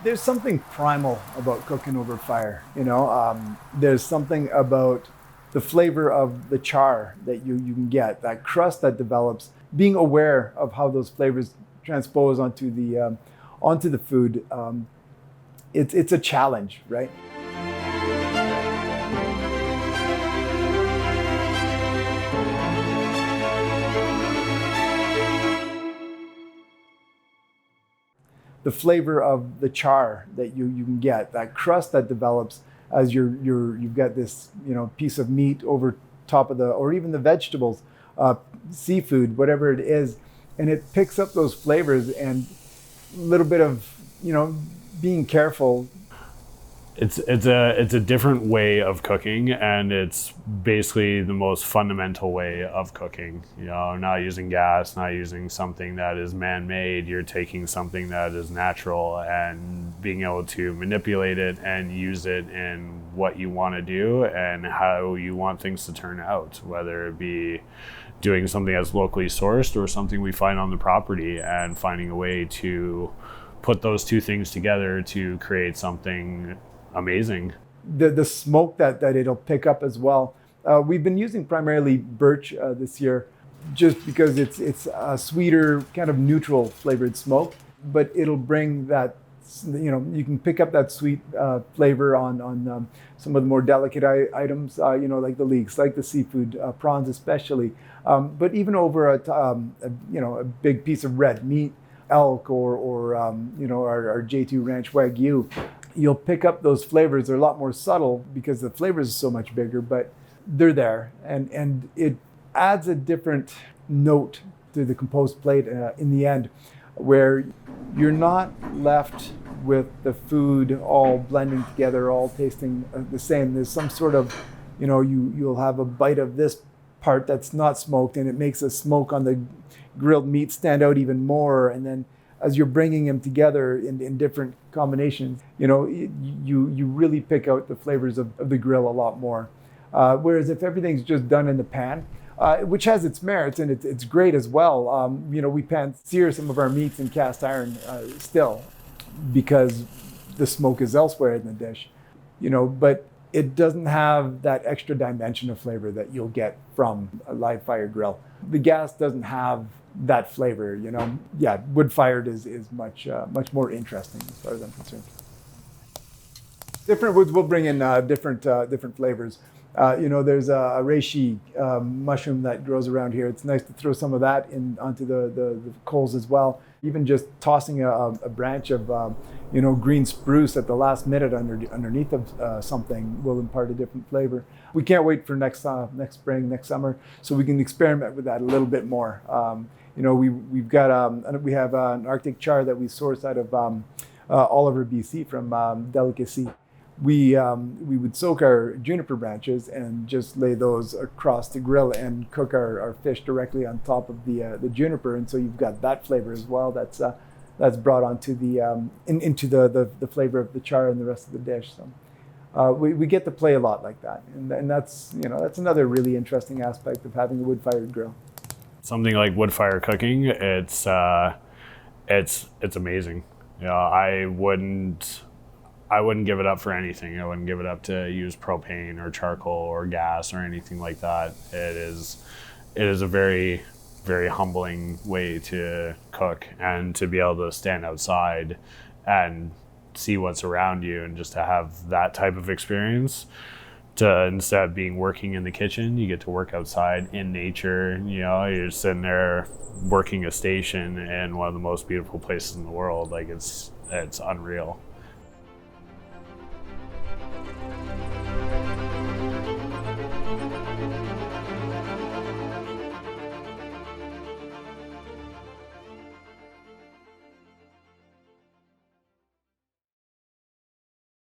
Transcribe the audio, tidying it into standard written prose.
There's something primal about cooking over fire. There's something about the flavor of the char that you can get, that crust that develops. Being aware of how those flavors transpose onto the food, it's a challenge, right? The flavor of the char that you can get, that crust that develops as you've got this piece of meat over top of or even the vegetables, seafood, whatever it is, and it picks up those flavors and a little bit of being careful. It's a different way of cooking, and it's basically the most fundamental way of cooking. Not using gas, not using something that is man-made. You're taking something that is natural and being able to manipulate it and use it in what you want to do and how you want things to turn out, whether it be doing something that's locally sourced or something we find on the property, and finding a way to put those two things together to create something amazing. The smoke that it'll pick up as well. We've been using primarily birch this year, just because it's a sweeter, kind of neutral flavored smoke, but it'll bring that, you can pick up that sweet flavor on some of the more delicate items, like the leeks, like the seafood, prawns especially, but even over a big piece of red meat, elk or our J2 Ranch Wagyu. You'll pick up those flavors. They're a lot more subtle because the flavors are so much bigger, but they're there. And it adds a different note to the compost plate in the end, where you're not left with the food all blending together, all tasting the same. There's some sort of, you'll have a bite of this part that's not smoked, and it makes the smoke on the grilled meat stand out even more. And then as you're bringing them together in different combinations, you really pick out the flavors of the grill a lot more. Whereas if everything's just done in the pan, which has its merits and it's great as well. We pan sear some of our meats in cast iron still, because the smoke is elsewhere in the dish, but it doesn't have that extra dimension of flavor that you'll get from a live fire grill. The gas doesn't have that flavor, wood fired is much more interesting as far as I'm concerned. Different woods will bring in different flavors. There's a reishi mushroom that grows around here. It's nice to throw some of that onto the coals as well. Even just tossing a branch of green spruce at the last minute underneath of something will impart a different flavor. We can't wait for next spring, next summer, so we can experiment with that a little bit more. We have an Arctic char that we source out of Oliver, BC, from Delicacy. We would soak our juniper branches and just lay those across the grill and cook our fish directly on top of the juniper, and so you've got that flavor as well. That's brought onto into the flavor of the char and the rest of the dish. So we get to play a lot like that, and that's another really interesting aspect of having a wood-fired grill. Something like wood fire cooking, it's amazing. I wouldn't give it up for anything. I wouldn't give it up to use propane or charcoal or gas or anything like that. It is a very, very humbling way to cook, and to be able to stand outside and see what's around you, and just to have that type of experience. Instead of working in the kitchen, you get to work outside in nature. You're sitting there working a station in one of the most beautiful places in the world. Like it's unreal.